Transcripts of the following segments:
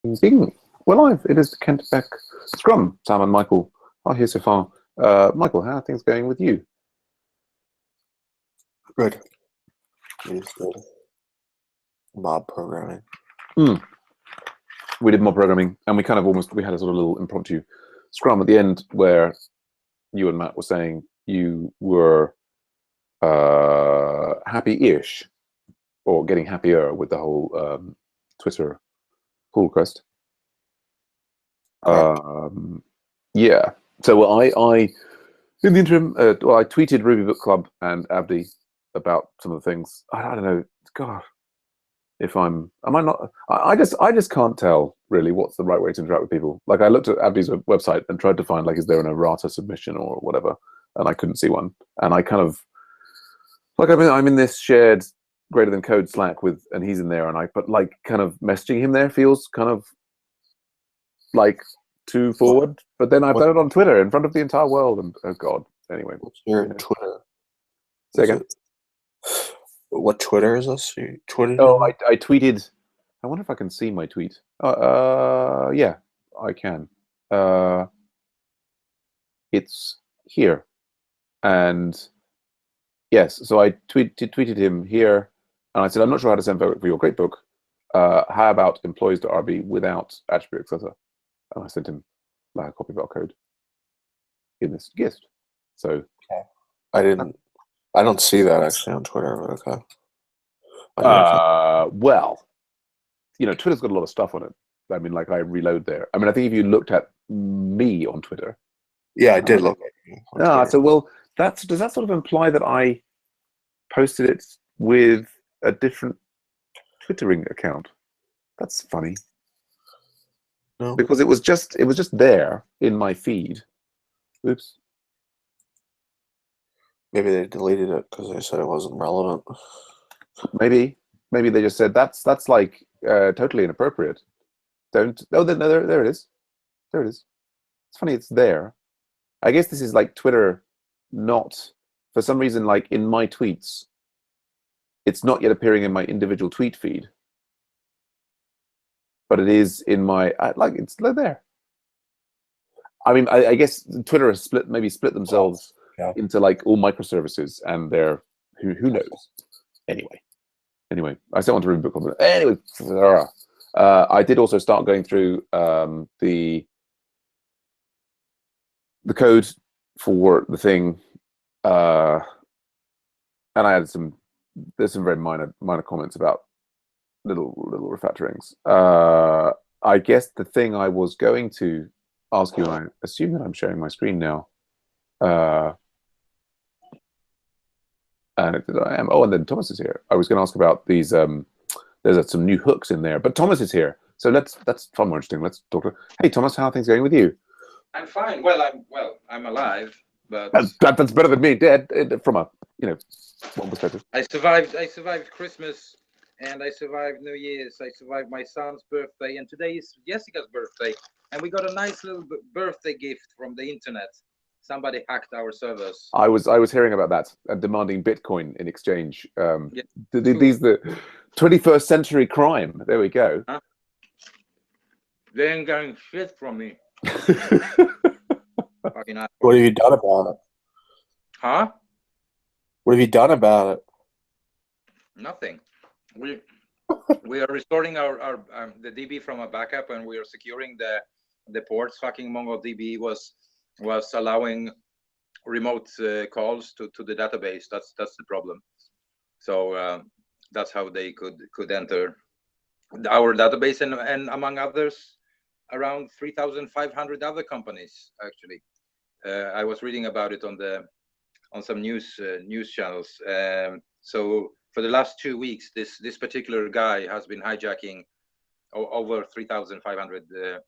Bing. We're live. It is the Kent Beck Scrum. Sam and Michael are here so far. Michael, how are things going with you? Good. It's good. Mob programming. We did mob programming, and we had a sort of little impromptu Scrum at the end where you and Matt were saying you were happy-ish, or getting happier with the whole Twitter pull request. Yeah. So I in the interim, I tweeted Ruby Book Club and Abdi about some of the things. I don't know. God, if am I not? I just can't tell really what's the right way to interact with people. Like I looked at Abdi's website and tried to find like, is there an errata submission or whatever, and I couldn't see one. And I kind of like I'm in this shared greater than code Slack with, and he's in there, but like kind of messaging him there feels kind of like too forward. But then I've done it on Twitter in front of the entire world, and oh god. Anyway, what's your Twitter? Say again. What Twitter is this? You tweeted? Oh, I tweeted. I wonder if I can see my tweet. Yeah, I can. It's here, and yes. So I tweeted him here, and I said, I'm not sure how to send for your great book. How about employees.rb without attribute accessor? And I sent him like a copy of our code in this gift. So I don't see that actually on Twitter. But okay. Well, you know, Twitter's got a lot of stuff on it. I mean, like I reload there. I mean, I think if you looked at me on Twitter. Yeah, I did look at you. So well, does that sort of imply that I posted it with a different Twittering account? That's funny. No. Because it was just there in my feed. Oops. Maybe they deleted it because they said it wasn't relevant. Maybe they just said that's like totally inappropriate. Don't. Oh, no, there it is. There it is. It's funny. It's there. I guess this is like Twitter, not for some reason like in my tweets. It's not yet appearing in my individual tweet feed, but it is in my like it's there. I mean, I guess Twitter has split themselves into like all microservices, and they're who knows. Anyway, I still want to read book club. Anyway, I did also start going through the code for the thing, and I had there's some very minor comments about little refactorings. I guess the thing I was going to ask you, and I assume that I'm sharing my screen now. And I am. Oh, and then Thomas is here. I was going to ask about these. There's some new hooks in there, but Thomas is here, so that's far more interesting. Let's talk to. Hey, Thomas, how are things going with you? I'm fine. I'm alive, but that's better than me dead from a one perspective. I survived Christmas, and I survived New Year's. I survived my son's birthday, and today is Jessica's birthday, and we got a nice little birthday gift from the internet. Somebody hacked our servers. I was hearing about that, demanding Bitcoin in exchange. Yeah, these the 21st century crime. There we go. Huh? They ain't getting shit from me. What have you done about it? Huh? What have you done about it? Nothing. We are restoring our the DB from a backup, and we are securing the ports. Fucking MongoDB was allowing remote calls to the database. That's the problem. So that's how they could enter our database, and among others, around 3,500 other companies. Actually, I was reading about it on some news channels. So for the last 2 weeks, this particular guy has been hijacking over 3,500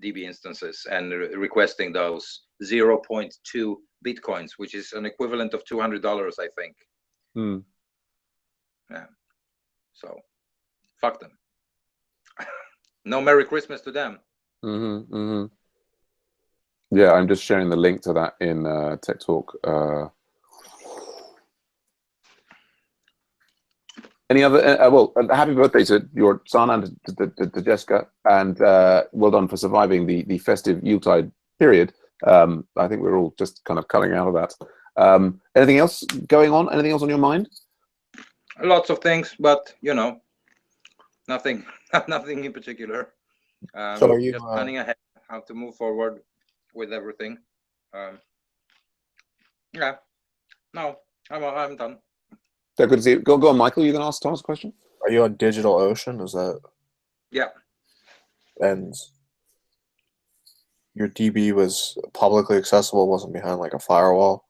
DB instances and requesting those 0.2 bitcoins, which is an equivalent of $200, I think. Yeah. So, fuck them. No Merry Christmas to them. Yeah, I'm just sharing the link to that in Tech Talk. Any other? Happy birthday to your son and to Jessica, and well done for surviving the festive Yuletide period. I think we're all just kind of coming out of that. Anything else going on? Anything else on your mind? Lots of things, but nothing, nothing in particular. So are you just planning ahead how to move forward with everything. Yeah, no, I'm done. So good to see you. Go on, Michael. You going to ask Thomas a question? are you on DigitalOcean? Is that Yeah. and your DB was publicly accessible, wasn't behind like a firewall?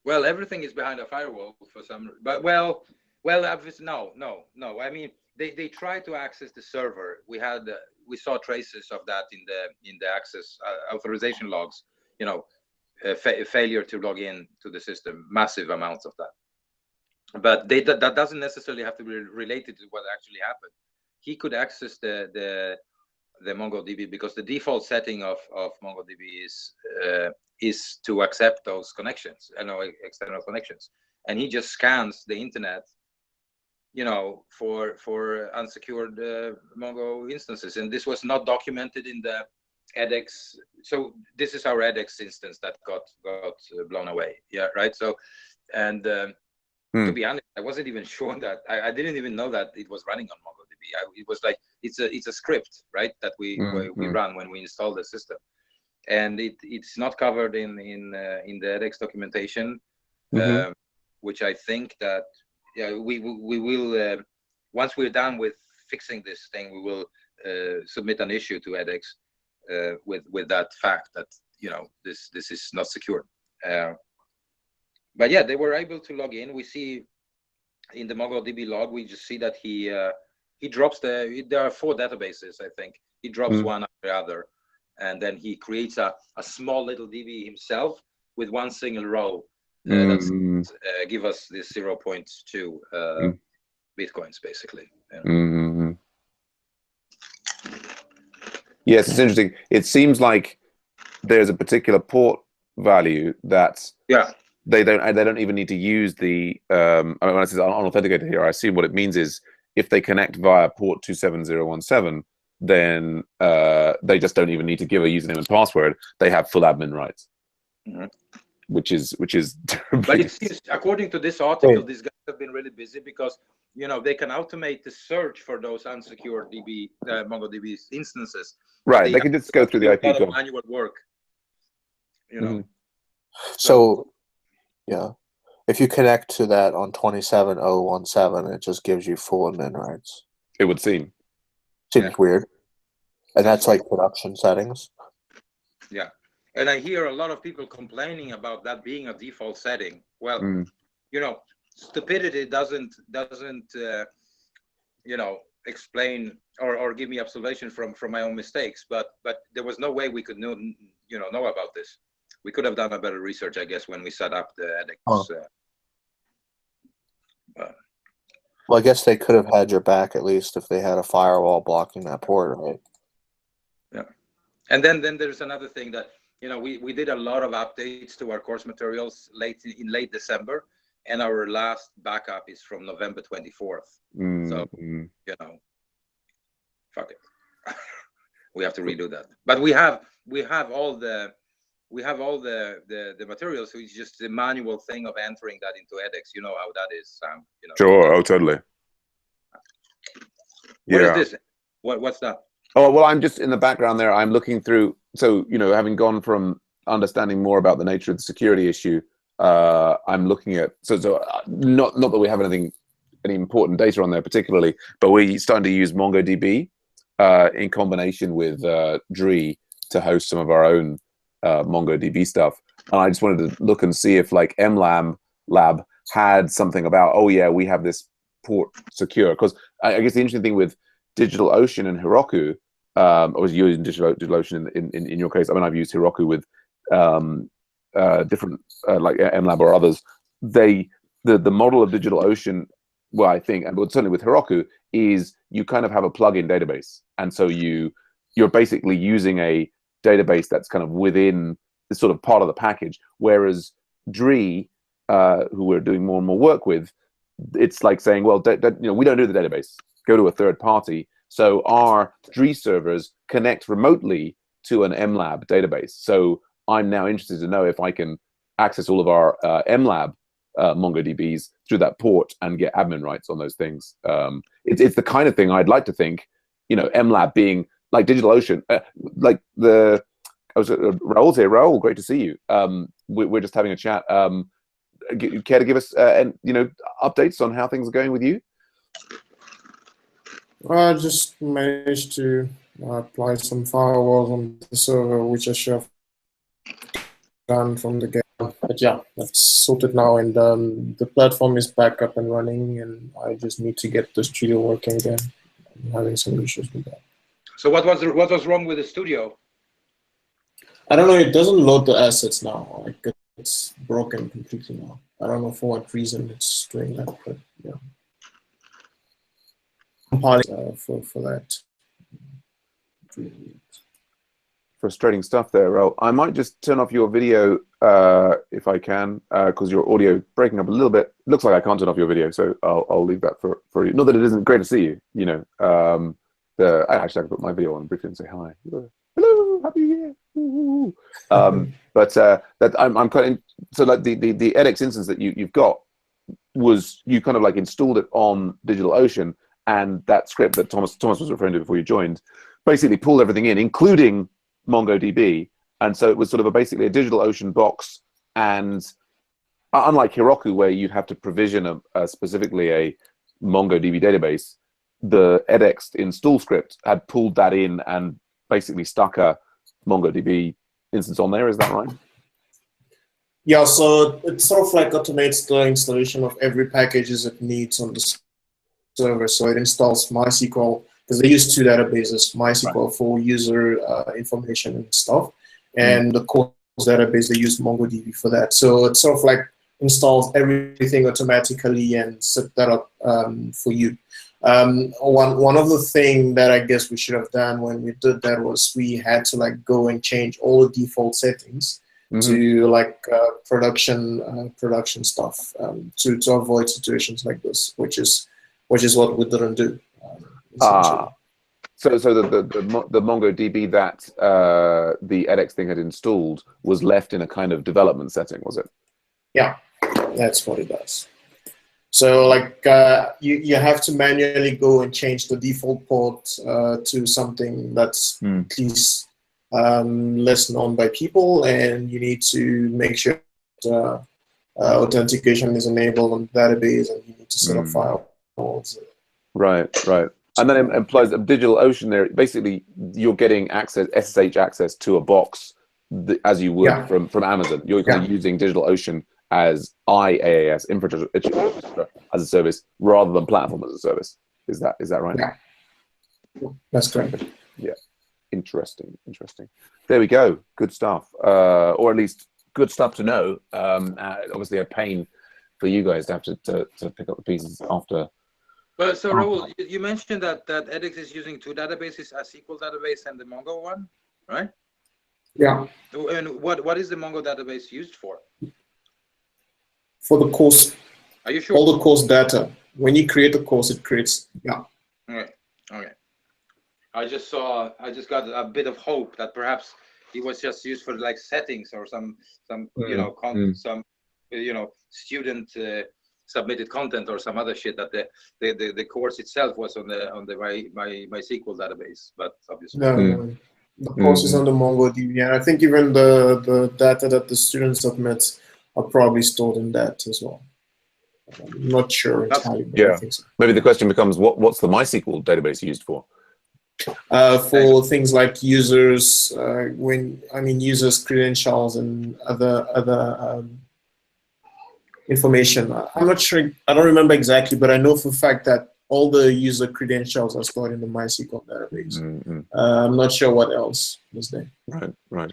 Well, everything is behind a firewall for some, but well, obviously, no. I mean, they try to access the server. We saw traces of that in the access authorization logs. Failure to log in to the system, massive amounts of that. But that doesn't necessarily have to be related to what actually happened. He could access the MongoDB because the default setting of MongoDB is to accept those connections, external connections, and he just scans the internet, for unsecured Mongo instances, and this was not documented in the edX. So this is our edX instance that got blown away. Yeah, right. So, and to be honest, I wasn't even sure that I didn't even know that it was running on MongoDB. It was like it's a script, right, that we run when we install the system, and it's not covered in the edX documentation, which I think that we will once we're done with fixing this thing, we will submit an issue to edX with that fact that this is not secure. But yeah, they were able to log in. We see in the MongoDB log, we just see that he drops there are 4 databases, I think. He drops one after the other, and then he creates a small little DB himself with one single row that's give us this 0.2 Bitcoins, basically. Yeah. Yes, it's interesting. It seems like there's a particular port value that they don't even need to use the I mean, when I say unauthenticated here, I assume what it means is if they connect via port 27017, then they just don't even need to give a username and password. They have full admin rights, which is. But it seems, according to this article, these guys have been really busy because they can automate the search for those unsecured MongoDB instances. Right, they can just go through the IP. A lot of manual work. So, yeah, if you connect to that on 27017, it just gives you full admin rights. It would seem. Seems weird. And that's like production settings. Yeah. And I hear a lot of people complaining about that being a default setting. Well, stupidity doesn't explain or give me absolution from my own mistakes. But there was no way we could know about this. We could have done a better research, I guess, when we set up the edX. Well, I guess they could have had your back at least if they had a firewall blocking that port, right? Yeah. And then there's another thing that we did a lot of updates to our course materials in late December, and our last backup is from November 24th. So fuck it. We have to redo that. But we have all the materials, so it's just the manual thing of entering that into edX. You know how that is, Sam. Sure. Oh, totally. What is this? What's that? Oh, well, I'm just in the background there. I'm looking through. So, having gone from understanding more about the nature of the security issue, I'm looking at. So not that we have any important data on there particularly, but we're starting to use MongoDB in combination with Dree to host some of our own MongoDB stuff. And I just wanted to look and see if like MLab had something about, oh yeah, we have this port secure. Because I guess the interesting thing with DigitalOcean and Heroku, I was using DigitalOcean in your case. I mean, I've used Heroku with different like MLab or others. The model of DigitalOcean, well, I think, and certainly with Heroku, is you kind of have a plug-in database, and so you're basically using a database that's kind of within this sort of part of the package. Whereas Dree, who we're doing more and more work with, it's like saying, well, we don't do the database. Go to a third party. So our Dries servers connect remotely to an MLab database. So I'm now interested to know if I can access all of our MLab MongoDBs through that port and get admin rights on those things. It's the kind of thing I'd like to think, MLab being like DigitalOcean, Raul's here. Raul, great to see you. We're just having a chat. Care to give us updates on how things are going with you? I just managed to apply some firewalls on the server, which I should have done from the get. But yeah, that's sorted now, and the platform is back up and running, and I just need to get the studio working again. I'm having some issues with that. So what was wrong with the studio? I don't know. It doesn't load the assets now. Like, it's broken completely now. I don't know for what reason it's doing that, but yeah. Compiling for that. Frustrating stuff there, Raul. I might just turn off your video if I can, because your audio is breaking up a little bit. Looks like I can't turn off your video, so I'll leave that for you. Not that it isn't great to see you. I can put my video on briefly and say hi. Hello, happy year. But that I'm kind of so like the edX instance that you've got was you kind of like installed it on DigitalOcean, and that script that Thomas was referring to before you joined basically pulled everything in, including MongoDB, and so it was sort of basically a DigitalOcean box. And unlike Heroku, where you'd have to provision specifically a MongoDB database, the edX install script had pulled that in and basically stuck a MongoDB instance on there. Is that right? Yeah, so it sort of like automates the installation of every package it needs on the server. So it installs MySQL, because they use two databases, MySQL for user information and stuff, and the core database, they use MongoDB for that. So it sort of like installs everything automatically and set that up for you. One of the things that I guess we should have done when we did that was we had to like go and change all the default settings to like production stuff to avoid situations like this, which is what we didn't do. So the MongoDB that the edX thing had installed was left in a kind of development setting, was it? Yeah, that's what it does. So like you have to manually go and change the default port to something that's at least less known by people, and you need to make sure that authentication is enabled on the database, and you need to set up firewalls. Right. And then it implies DigitalOcean there. Basically, you're getting SSH access to a box as you would from Amazon. You're kind of using DigitalOcean as IaaS, infrastructure as a service, rather than platform as a service. Is that right? Yeah, that's correct. Yeah, interesting. There we go. Good stuff, or at least good stuff to know. Obviously, a pain for you guys to have to pick up the pieces after. But so Raul, you mentioned that edX is using two databases, a SQL database and the Mongo one, right? Yeah. And what is the Mongo database used for? For the course. Are you sure? All the course data. When you create a course, it creates. Yeah. Okay. I just got a bit of hope that perhaps it was just used for like settings or some student submitted content or some other shit, that the course itself was on the MySQL database, but obviously no. The course is on the MongoDB, and I think even the data that the student submits are probably stored in that as well. I'm not sure entirely, but I think so. Maybe the question becomes, what's the MySQL database used for? For things like users, users' credentials and other information. I'm not sure. I don't remember exactly, but I know for a fact that all the user credentials are stored in the MySQL database. I'm not sure what else is there. Right.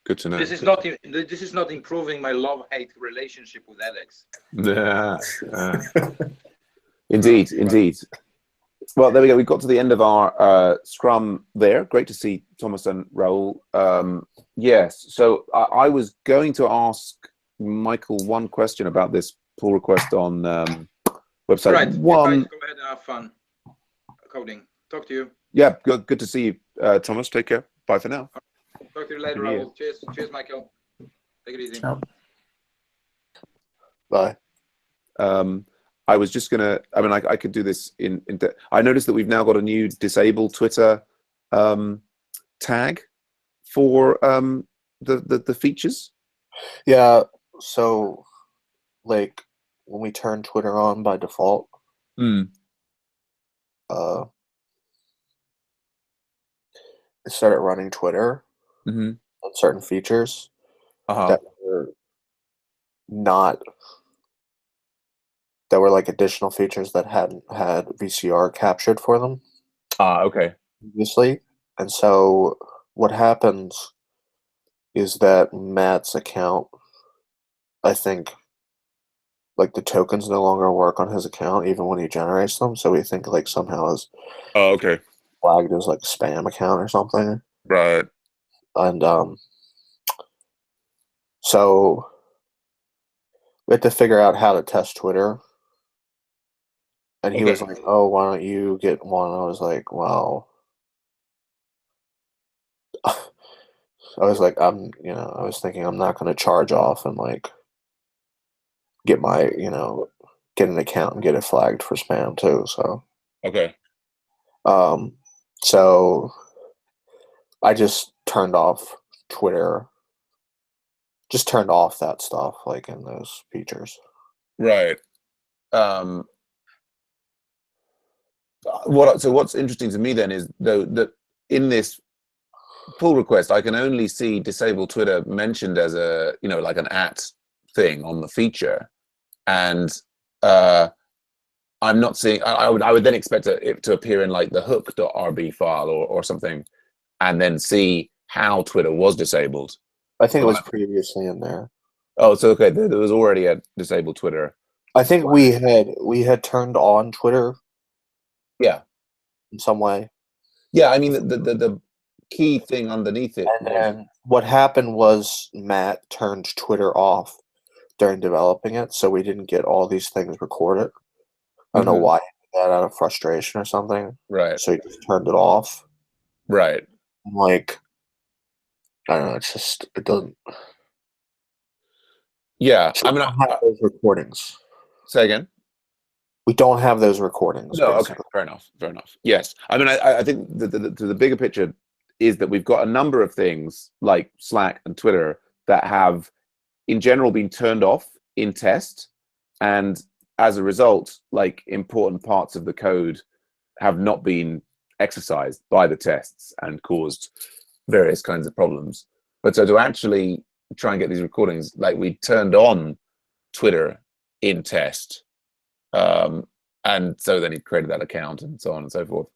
Good to know. This is not improving my love-hate relationship with edX. Indeed. Well, there we go. We got to the end of our Scrum there. Great to see Thomas and Raul. Yes. So I was going to ask Michael one question about this pull request on website. All right, you One, guys go ahead and have fun coding. Talk to you. yeah, good to see you, Thomas. Take care. Bye for now. Talk to you later, Happy New Raul. Cheers, Michael. Take it easy. Ciao. Bye. I was just gonna. I mean, I could do this I noticed that we've now got a new disable Twitter tag for the features. Yeah. So, like, when we turn Twitter on by default, Mm. it started running Twitter Mm-hmm. on certain features Uh-huh. that were not. That were like additional features that hadn't had VCR captured for them Okay. previously. And so what happens is that Matt's account, I think, like the tokens no longer work on his account even when he generates them. So we think like somehow is Oh, okay. flagged as like spam account or something. Right. And so we had to figure out how to test Twitter. And he Okay. was like, "Oh, why don't you get one?" I was like, "Well," I was like, I was thinking I'm not going to charge off and like get my, get an account and get it flagged for spam too. So, Okay. so I just turned off Twitter, just turned off that stuff like in those features. Right. So what's interesting to me then is though that in this pull request, I can only see disable Twitter mentioned as a like an thing on the feature, and I'm not seeing. I would then expect it to appear in like the hook.rb file or something, and then see how Twitter was disabled. I think it was previously in there. Oh, so okay, there was already a disabled Twitter. I think we had turned on Twitter. Yeah. In some way. Yeah, I mean the key thing underneath it. And then what happened was Matt turned Twitter off during developing it, so we didn't get all these things recorded. I don't know why he did that, out of frustration or something. Right. So he just turned it off. Right. Like, I don't know. It doesn't. Yeah, So I mean, I have those recordings. Say again. We don't have those recordings. No, basically. okay, fair enough. Fair enough. Yes, I mean, I think the bigger picture is that we've got a number of things like Slack and Twitter that have, in general, been turned off in test, and as a result, like important parts of the code have not been exercised by the tests and caused various kinds of problems. But so to actually try and get these recordings, like we turned on Twitter in test. And so then he created that account and so on and so forth.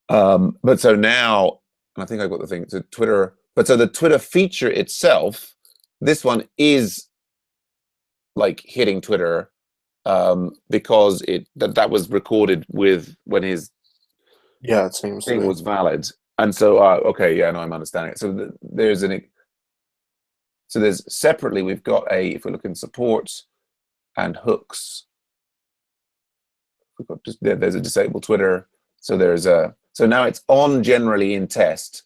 But so now, and I think I've got the thing to Twitter, but so the Twitter feature itself, this one is like hitting Twitter because that was recorded with when his it seems thing was valid. And so, okay, yeah, no, I'm understanding it. So there's separately, we've got if we look in support and hooks, we've got there's a disable Twitter. So so now it's on generally in test,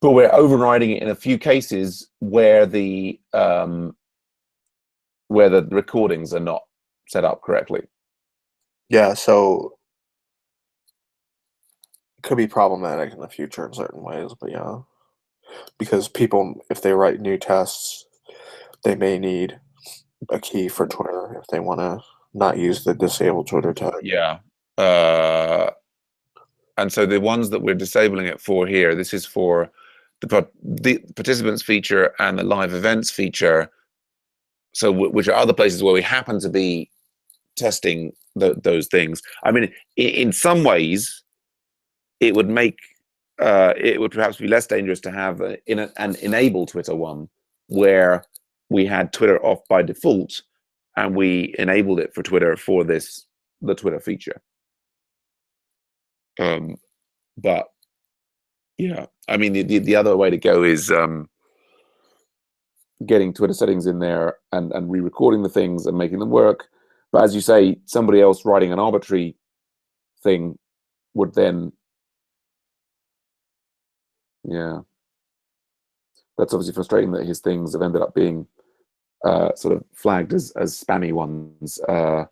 but we're overriding it in a few cases where the recordings are not set up correctly. Yeah, so it could be problematic in the future in certain ways, but yeah, because people, if they write new tests, they may need a key for Twitter if they want to not use the disable Twitter tag. Yeah. And so the ones that we're disabling it for here, this is for the participants feature and the live events feature. So which are other places where we happen to be testing those things. I mean, in some ways, it would perhaps be less dangerous to have an enable Twitter one where we had Twitter off by default and we enabled it for Twitter for the Twitter feature. But yeah, I mean, the other way to go is getting Twitter settings in there and re-recording the things and making them work. But as you say, somebody else writing an arbitrary thing would then, yeah, that's obviously frustrating that his things have ended up being sort of flagged as spammy ones. I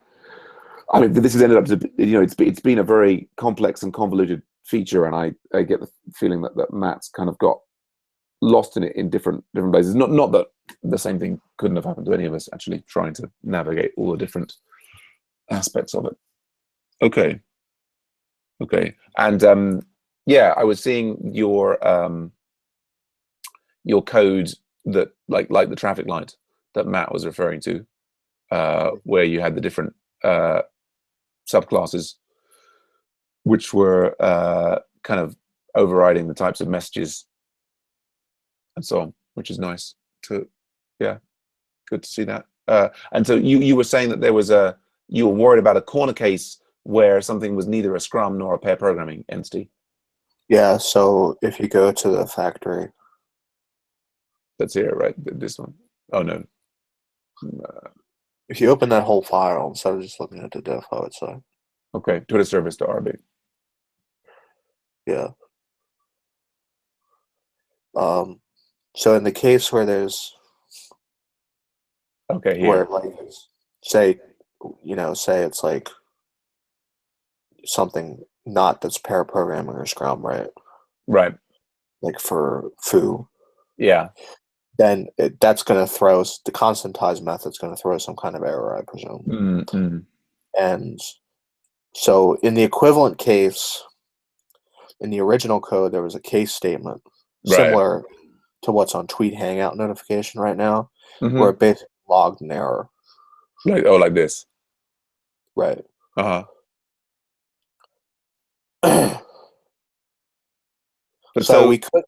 mean, this has ended up to, it's been a very complex and convoluted feature, and I get the feeling that Matt's kind of got lost in it in different places. Not that the same thing couldn't have happened to any of us, actually trying to navigate all the different aspects of it. Okay, and yeah, I was seeing your code that like the traffic light that Matt was referring to, where you had the different subclasses which were kind of overriding the types of messages and so on, which is nice to, yeah, good to see that. And so you were saying that you were worried about a corner case where something was neither a Scrum nor a pair programming entity. Yeah, so if you go to the factory. That's here, right? This one. Oh, no. If you open that whole file instead of just looking at the diff, I would say. Okay, Twitter service to RB. Yeah. So in the case where there's, okay, here. where like, say it's like something not that's pair programming or Scrum, right? Right. Like for foo. Yeah. Then that's going to throw, the constantize method's going to throw some kind of error, I presume. Mm-hmm. And so in the equivalent case, in the original code, there was a case statement similar to what's on Tweet Hangout notification right now, where it basically logged an error. Like this. Right. Uh-huh. So we could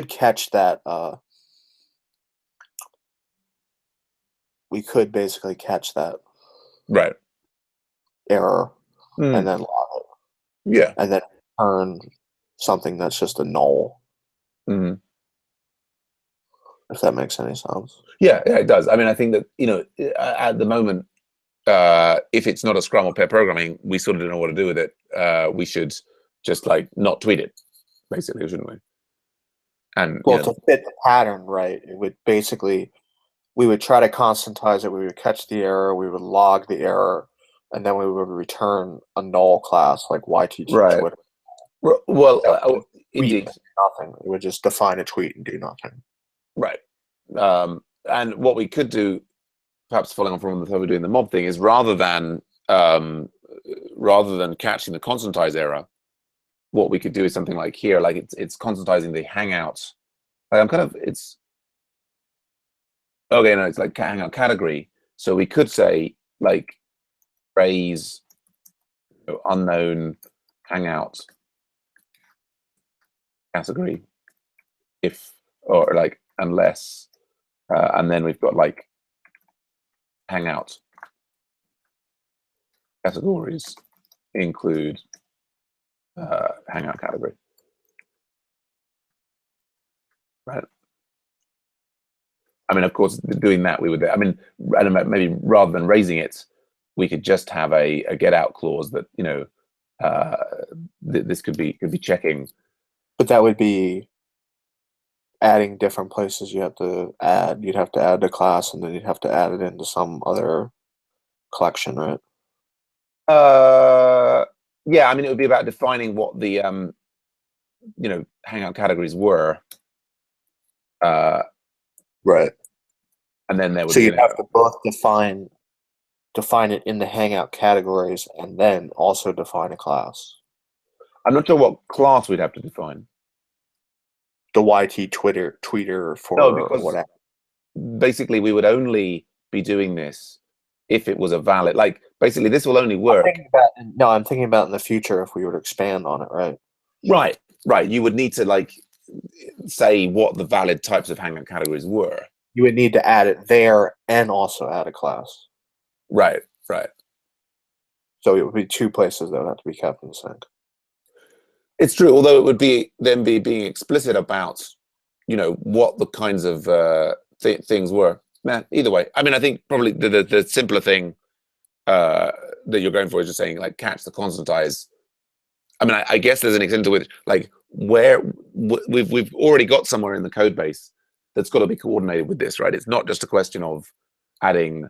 catch that. We could basically catch that right error and then log it. Yeah. And then return something that's just a null. Mm-hmm. If that makes any sense. Yeah, it does. I mean, I think that, at the moment, if it's not a Scrum or pair programming, we sort of don't know what to do with it. We should just like not tweet it, basically, shouldn't we? And well, to fit the pattern, right? It would basically, we would try to constantize it. We would catch the error. We would log the error, and then we would return a null class like YTT right. Twitter. Well, indeed, nothing. It would just define a tweet and do nothing. Right. And what we could do, perhaps following on from the time we're doing the mob thing, is rather than catching the constantize error, what we could do is something like here, like it's constantizing the hangout. Like it's okay. No, it's like hangout category. So we could say like raise unknown hangout category if, or like unless, and then we've got like hangout categories include hangout category, right? I mean, of course, doing that, we would, I mean, maybe rather than raising it, we could just have a get out clause that, this could be checking. But that would be adding different places you have to add. You'd have to add the class, and then you'd have to add it into some other collection, right? Yeah, I mean, it would be about defining what the hangout categories were. Right. And then there would so be you'd have to both define it in the hangout categories and then also define a class. I'm not sure what class we'd have to define. The YT tweeter for whatever. Basically, we would only be doing this if it was a valid, like, basically this will only work. I'm thinking about in the future if we would expand on it, right? Right. You would need to like say what the valid types of hangout categories were. You would need to add it there and also add a class. Right. So it would be two places that would have to be kept in sync. It's true, although it would be being explicit about, what the kinds of things were. man, either way. I mean, I think probably the simpler thing that you're going for is just saying like catch the constantize. I mean, I guess there's an extent to which like where we've already got somewhere in the code base that's got to be coordinated with this, right? It's not just a question of adding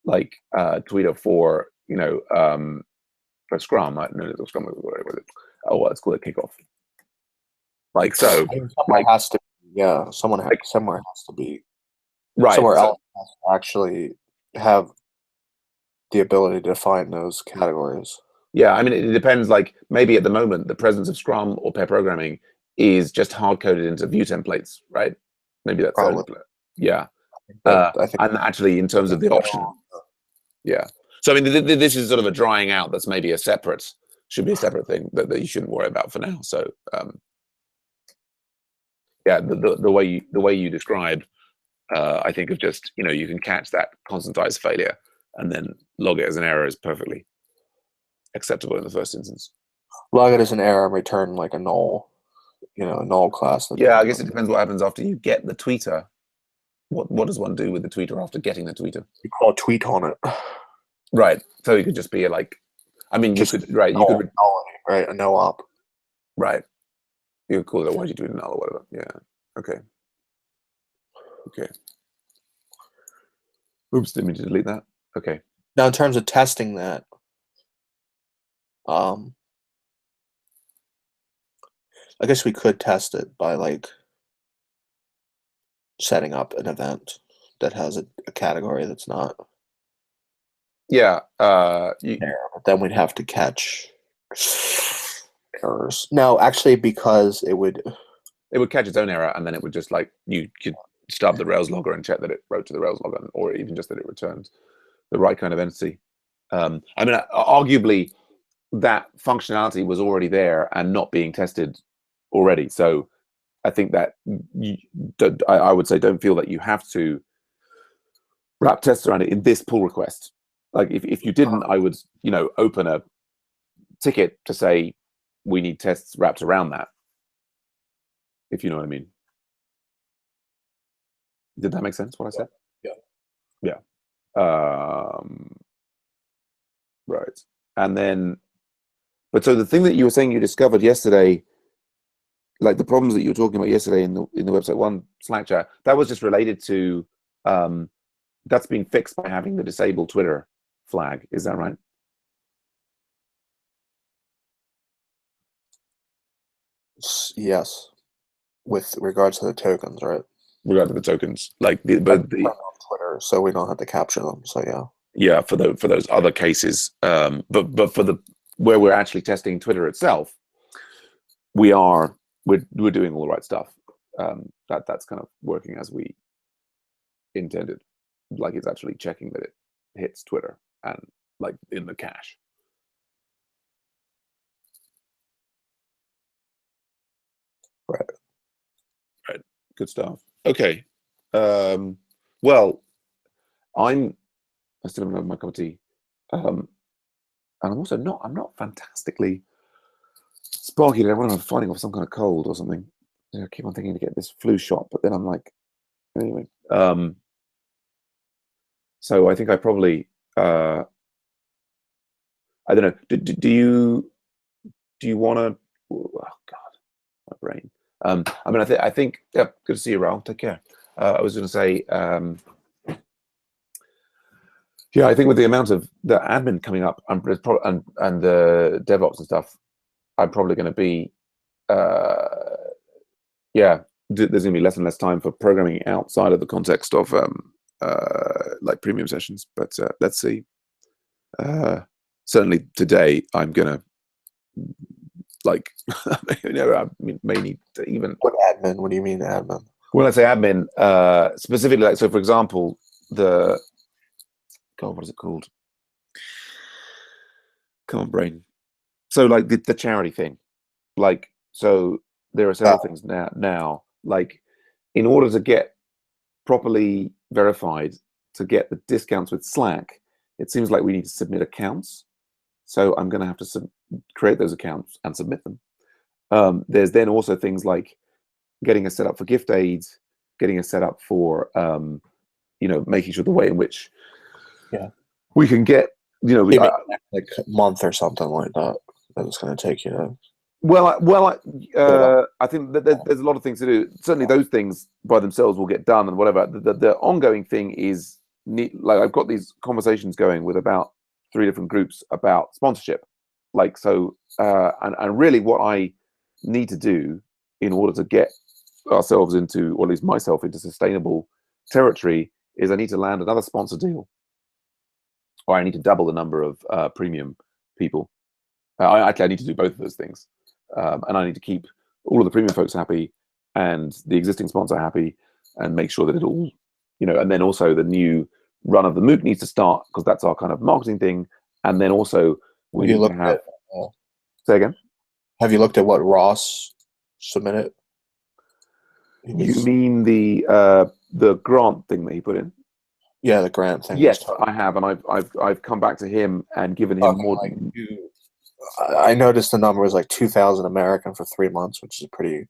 like Tweeter for for Scrum. I don't know, Scrum, whatever. Oh, well, it's called a kickoff. Like so, I mean, somewhere has to. Yeah, somewhere has to be. Right. Somewhere else has to actually have the ability to define those categories. Yeah, I mean, it depends. Like maybe at the moment, the presence of Scrum or pair programming is just hard coded into view templates, right? Maybe that's yeah. I think and actually, in terms of the option, yeah. So I mean, this is sort of a drying out. That's maybe should be a separate thing that you shouldn't worry about for now. So yeah, the way you described, I think of just you can catch that constantize failure and then log it as an error is perfectly acceptable in the first instance. Log it as an error and return like a null, a null class. Yeah, I guess it depends what happens after you get the tweeter. What does one do with the tweeter after getting the tweeter? You call a tweet on it. Right. So it could just be like, I mean, you could a no op. Right. You could call it a why'd you do it null or whatever. Yeah. Okay. Okay. Oops, didn't mean to delete that. Okay. Now, in terms of testing that, I guess we could test it by like setting up an event that has a category that's not. Yeah. Then we'd have to catch errors. No, actually, because it would catch its own error, and then it would just like you could stub the Rails logger and check that it wrote to the Rails logger, or even just that it returned the right kind of entity. I mean, arguably, that functionality was already there and not being tested already. So I think that I would say don't feel that you have to wrap tests around it in this pull request. Like if you didn't, I would open a ticket to say we need tests wrapped around that. If you know what I mean. Did that make sense? What I said? Yeah. Right. And then, but so the thing that you were saying you discovered yesterday, like the problems that you were talking about yesterday in the website one Slack chat, that was just related to that's being fixed by having the disabled Twitter flag. Is that right? Yes, with regards to the tokens, right? Regard to the tokens, like the Twitter, so we don't have to capture them. So yeah. Yeah, for those other cases, but for the where we're actually testing Twitter itself, we're doing all the right stuff. That's kind of working as we intended. Like it's actually checking that it hits Twitter and like in the cache. Right. Good stuff. Okay. Well, I still haven't had my cup of tea. And I'm also I'm not fantastically sparky today. I'm fighting off some kind of cold or something. I keep on thinking to get this flu shot, but then I'm like, anyway. So I think I probably, I don't know. Do you want to? Oh God, my brain. I mean, I think. Yeah, good to see you, Raul. Take care. I was going to say. Yeah, I think with the amount of the admin coming up and the DevOps and stuff, I'm probably going to be, yeah, there's going to be less and less time for programming outside of the context of like premium sessions. But let's see. Certainly today, I'm going to like, I may need to even. What admin? What do you mean admin? When I say admin, specifically, like, so for example, God, what is it called? Come on, brain. So like the charity thing, like, so there are several things now, like in order to get properly verified to get the discounts with Slack, it seems like we need to submit accounts. So I'm going to have to create those accounts and submit them. There's then also things like getting us set up for gift aids, getting us set up for making sure the way in which Yeah. we can get, Maybe like a month or something like that. That it's going to take you to. I think that there's a lot of things to do. Certainly, those things by themselves will get done and whatever. The ongoing thing is like I've got these conversations going with about 3 different groups about sponsorship. Like so, and really, what I need to do in order to get ourselves into, or at least myself into sustainable territory, is I need to land another sponsor deal, or I need to double the number of premium people. I need to do both of those things. And I need to keep all of the premium folks happy and the existing sponsor happy, and make sure that it all, and then also the new run of the MOOC needs to start, because that's our kind of marketing thing. And then also we need to have. Say again? Have you looked at what Ross submitted? You mean the grant thing that he put in? Yeah, the grant thing. Yes, I have, and I've come back to him and given him more. I noticed the number was like 2,000 American for 3 months, which is a pretty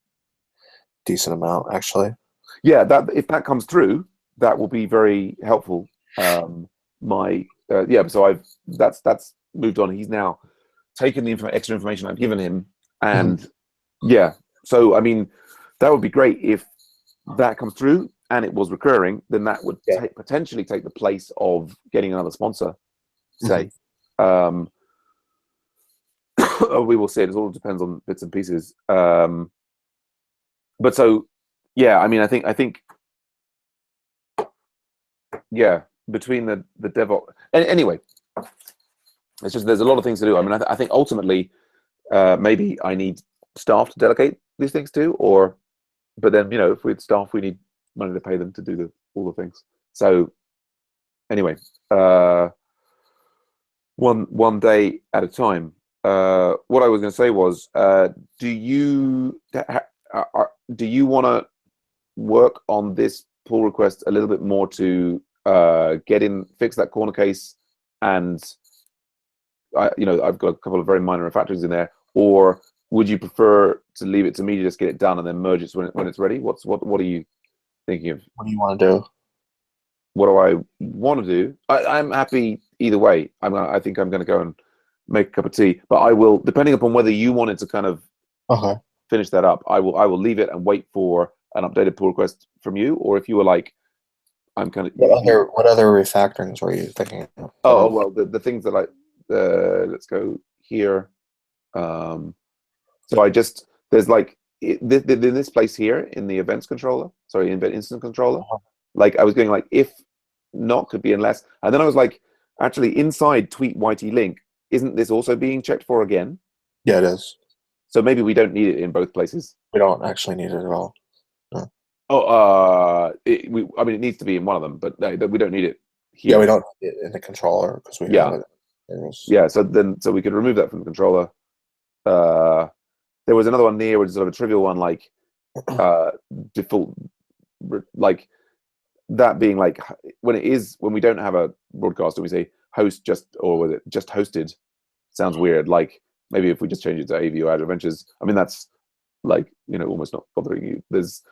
decent amount, actually. Yeah, that if that comes through, that will be very helpful. So that's moved on. He's now taken the extra information I've given him, and so I mean, that would be great if that comes through and it was recurring. Then that would potentially take the place of getting another sponsor. Say. We will see. It all depends on bits and pieces. But so, yeah, I mean, I think, between the DevOps. Anyway, it's just there's a lot of things to do. I mean, I think ultimately, maybe I need staff to delegate these things to, but then if we had staff, we need money to pay them to do all the things. So anyway, one day at a time. What I was going to say was, do you want to work on this pull request a little bit more to fix that corner case, and I've got a couple of very minor refactorings in there, or would you prefer to leave it to me to just get it done and then merge it when it's ready? What are you thinking of? What do you want to do? What do I want to do? I'm happy either way. I think I'm going to go and make a cup of tea, but I will, depending upon whether you wanted to kind of finish that up, I will leave it and wait for an updated pull request from you, or if you were like, I'm kind of. What other refactorings were you thinking of? Oh well, the things that let's go here. So there's like in this place here in the events controller, event instance controller. Like I was going like if not could be unless, and then I was like, actually inside tweet YT link, isn't this also being checked for again? Yeah, it is. So maybe we don't need it in both places. We don't actually need it at all. No. It needs to be in one of them, but no, we don't need it here. Yeah, we don't need it in the controller because we have it. Yeah, so we could remove that from the controller. There was another one there, which is sort of a trivial one, like default, like that being like when we don't have a broadcast and we say host or was it just hosted, sounds weird. Like maybe if we just change it to AV or Agile Ventures, I mean that's like almost not bothering you. There's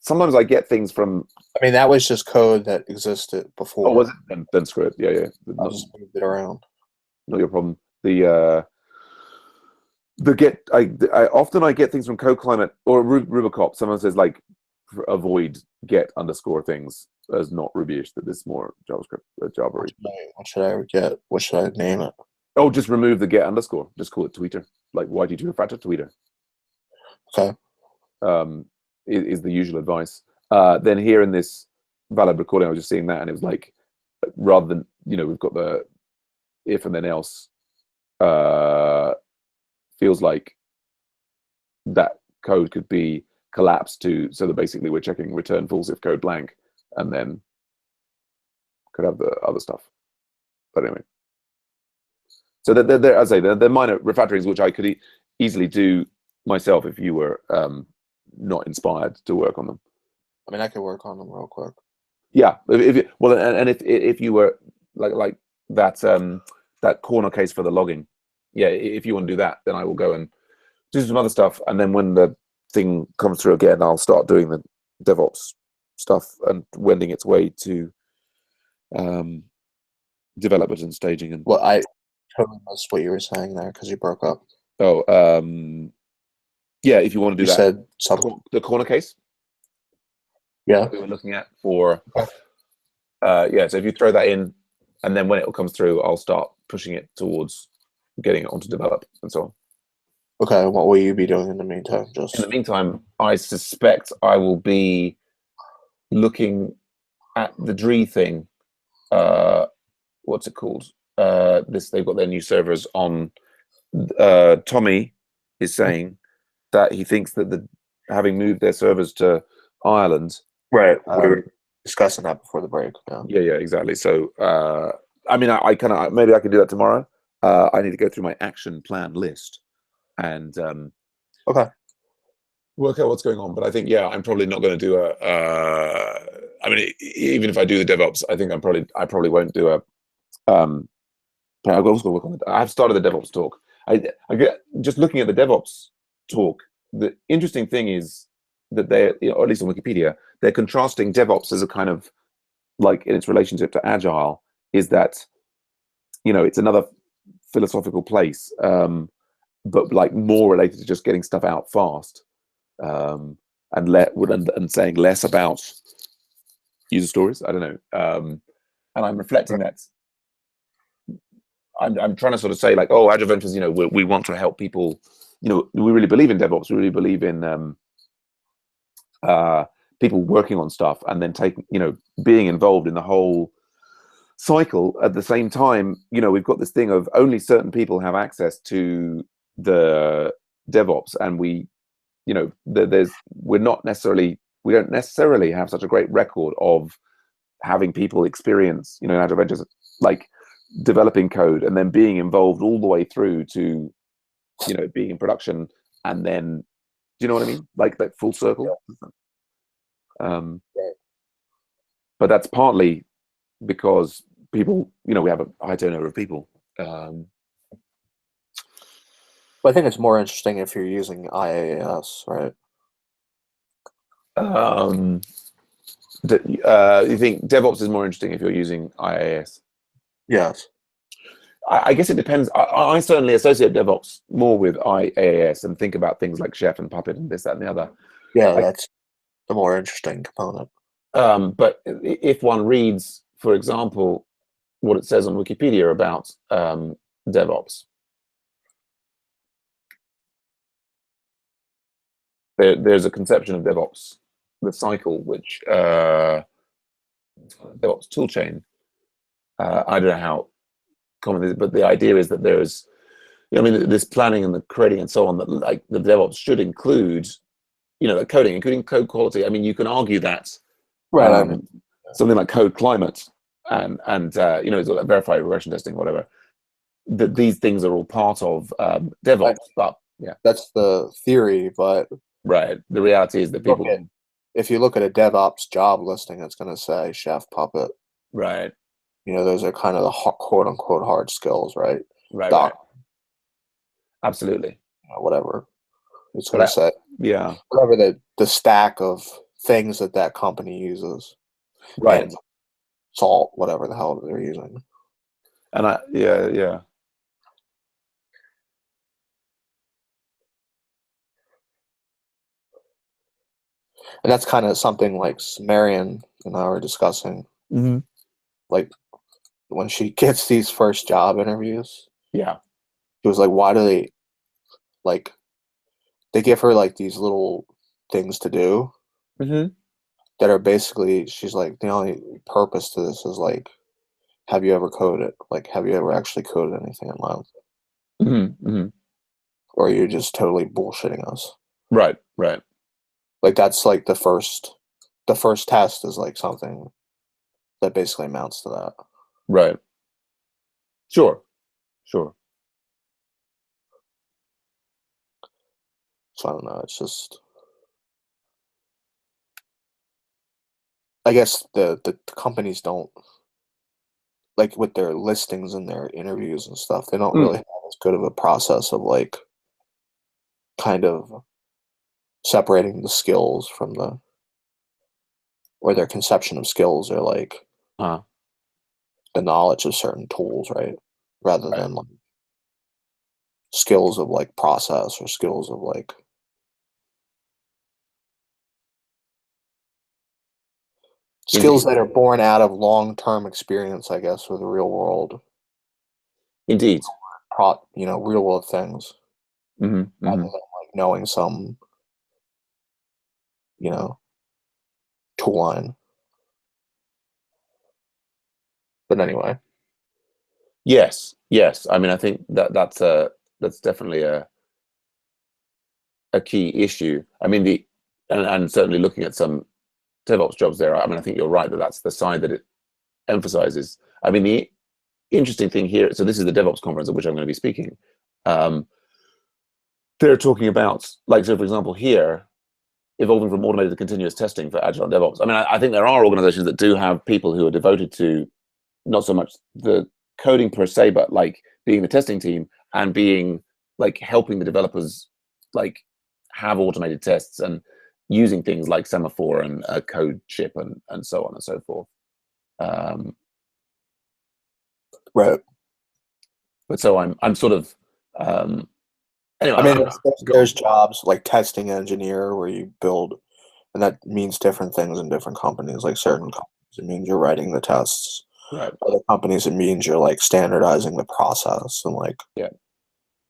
sometimes I get things from. I mean that was just code that existed before. Oh, was it? Then screw it. Yeah. I'll just move it around. Not your problem. I often get things from CodeClimate or Rubicop. Someone says like avoid get underscore things as not Rubyish, that this is more JavaScript, Java. What should I get? What should I name it? Oh, just remove the get underscore. Just call it tweeter, like YT2 refactor tweeter. Okay. Is the usual advice. Then here in this valid recording, I was just seeing that, and it was like rather than we've got the if and then else. Feels like that code could be collapsed to so that basically we're checking return false if code blank, and then could have the other stuff. But anyway, so there, as I say, they're minor refactorings which I could easily do myself if you were not inspired to work on them. I mean, I could work on them real quick. Yeah, if you were like that corner case for the logging. Yeah, if you want to do that, then I will go and do some other stuff. And then when the thing comes through again, I'll start doing the DevOps stuff and wending its way to development and staging and. Well, I totally missed what you were saying there because you broke up. Oh, yeah. If you want to do You that, said something. the corner case Yeah. we were looking at for. Okay. Yeah. So if you throw that in, and then when it comes through, I'll start pushing it towards getting it onto develop and so on. Okay. What will you be doing in the meantime? In the meantime, I suspect I will be looking at the Dree thing. What's it called? They've got their new servers on. Tommy is saying that he thinks that having moved their servers to Ireland. Right. We were discussing that before the break. Yeah, exactly. So, I mean, I kind of maybe I can do that tomorrow. I need to go through my action plan list and okay, work out what's going on. But I think, yeah, I'm probably not going to do I mean, even if I do the DevOps, I think I probably won't do a. I've also work on it. I've started the DevOps talk. I get just looking at the DevOps talk. The interesting thing is that or at least on Wikipedia, they're contrasting DevOps as a kind of like in its relationship to Agile. Is that it's another philosophical place, but like more related to just getting stuff out fast, and saying less about user stories. I don't know, and I'm reflecting that. I'm trying to sort of say like, oh, Agile Ventures, we want to help people. We really believe in DevOps. We really believe in people working on stuff and then being involved in the whole cycle. At the same time, we've got this thing of only certain people have access to the DevOps, and we don't necessarily have such a great record of having people experience, in Agile Ventures, like developing code and then being involved all the way through to, being in production, and then, do you know what I mean? Like that full circle. But that's partly because people, we have a high turnover of people. But I think it's more interesting if you're using IaaS, right? You think DevOps is more interesting if you're using IaaS? Yes. I guess it depends. I certainly associate DevOps more with IaaS and think about things like Chef and Puppet and this, that, and the other. Yeah, that's the more interesting component. But if one reads, for example, what it says on Wikipedia about DevOps, there's a conception of DevOps, the cycle, which DevOps toolchain. I don't know how common it is, but the idea is that there's, this planning and the creating and so on, that like the DevOps should include, the coding, including code quality. I mean, you can argue that, right? Something like code climate and verified regression testing, whatever. That these things are all part of DevOps, but yeah, that's the theory. But right, the reality is that people. If you look at a DevOps job listing, it's going to say Chef, Puppet. Right. Those are kind of the quote unquote hard skills, right? Right. Absolutely. Whatever it's going to say. Yeah. Whatever the stack of things that company uses. Right. And salt, whatever the hell they're using. And yeah. And that's kind of something like Marion and I were discussing. Mm-hmm. Like when she gets these first job interviews. Yeah. She was like, why do they give her like these little things to do that are basically, she's like, the only purpose to this is like, have you ever coded? Like, have you ever actually coded anything in life? Or you're just totally bullshitting us. Right. Like that's like the first test is like something that basically amounts to that. Right. Sure. So I don't know. It's just, I guess the companies don't, like with their listings and their interviews and stuff, they don't really have as good of a process of like kind of separating the skills from or their conception of skills are like the knowledge of certain tools, right? Rather Right. than like skills of like process or skills of like skills that are born out of long-term experience, I guess, with the real world, Indeed. real world things, Hmm. rather than like knowing some, tool line. But anyway, Yes. Yes. I mean, I think that's definitely a key issue. I mean, and certainly looking at some DevOps jobs there, I mean, I think you're right that that's the side that it emphasizes. I mean, the interesting thing here, so this is the DevOps conference at which I'm going to be speaking. They're talking about, like, so for example, here, evolving from automated to continuous testing for agile DevOps. I mean, I think there are organizations that do have people who are devoted to not so much the coding per se, but like being the testing team and being like helping the developers like have automated tests and using things like semaphore and code chip and so on and so forth. right. But so I'm sort of anyway. I mean, there's jobs like testing engineer where you build, and that means different things in different companies. Like certain companies, it means you're writing the tests. Right. Other companies, it means you're like standardizing the process and like, Yeah.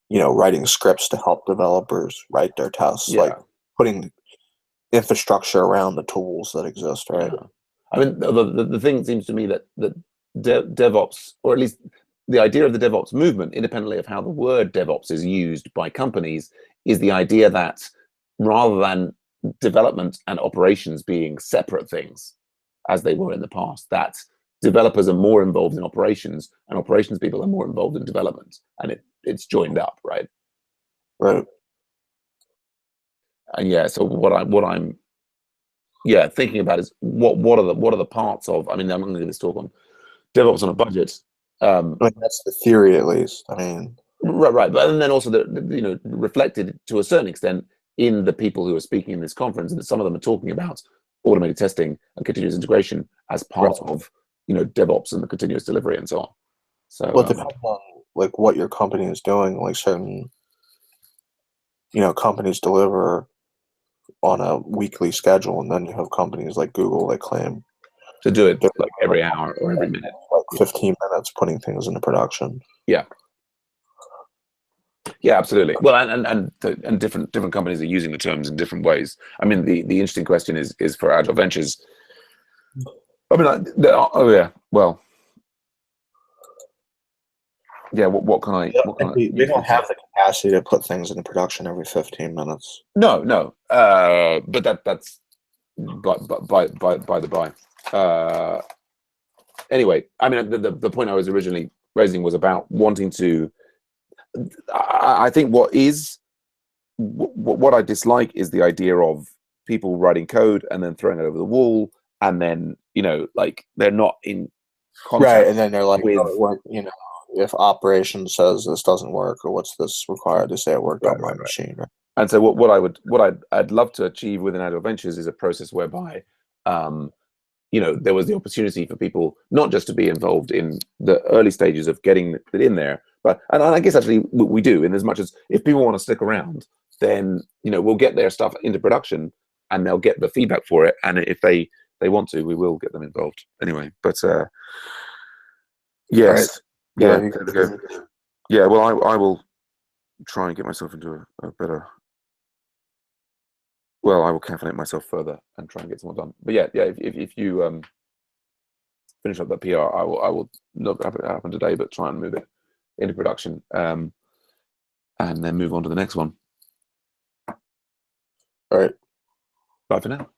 Writing scripts to help developers write their tests, Yeah. like putting infrastructure around the tools that exist, right? Yeah. I mean, the thing seems to me that DevOps, or at least the idea of the DevOps movement, independently of how the word DevOps is used by companies, is the idea that rather than development and operations being separate things, as they were in the past, that developers are more involved in operations and operations people are more involved in development, and it's joined up, right? Right. And yeah, so what I'm thinking about is what are the parts of, I mean, I'm going to give this talk on DevOps on a budget. I mean, that's the theory, at least. I mean, Right, but and then also reflected to a certain extent in the people who are speaking in this conference, and some of them are talking about automated testing and continuous integration as part of DevOps and the continuous delivery and so on. So well, it depends on like what your company is doing. Like certain, companies deliver on a weekly schedule, and then you have companies like Google that claim to do it like every hour or every minute, like 15 minutes putting things into production. Yeah, absolutely. Well, and different companies are using the terms in different ways. I mean, the interesting question is for Agile Ventures. I mean, what can I? We don't have the capacity to put things into production every 15 minutes. No. But that's by the by. Anyway, I mean, the point I was originally raising was about wanting to. I think what I dislike is the idea of people writing code and then throwing it over the wall, and then like they're not in contact. Right, and then they're like, if operations says this doesn't work, or what's this required to say it worked on my machine. Right? And so what I'd love to achieve within Agile Ventures is a process whereby there was the opportunity for people not just to be involved in the early stages of getting it in there, but and I guess actually we do, in as much as if people want to stick around, then we'll get their stuff into production and they'll get the feedback for it, and if they want to, we will get them involved anyway. But yes, right. Yeah. Well, I will try and get myself into a better. Well, I will caffeinate myself further and try and get some more done. But yeah. If you finish up that PR, I will not have it happen today, but try and move it into production, and then move on to the next one. All right. Bye for now.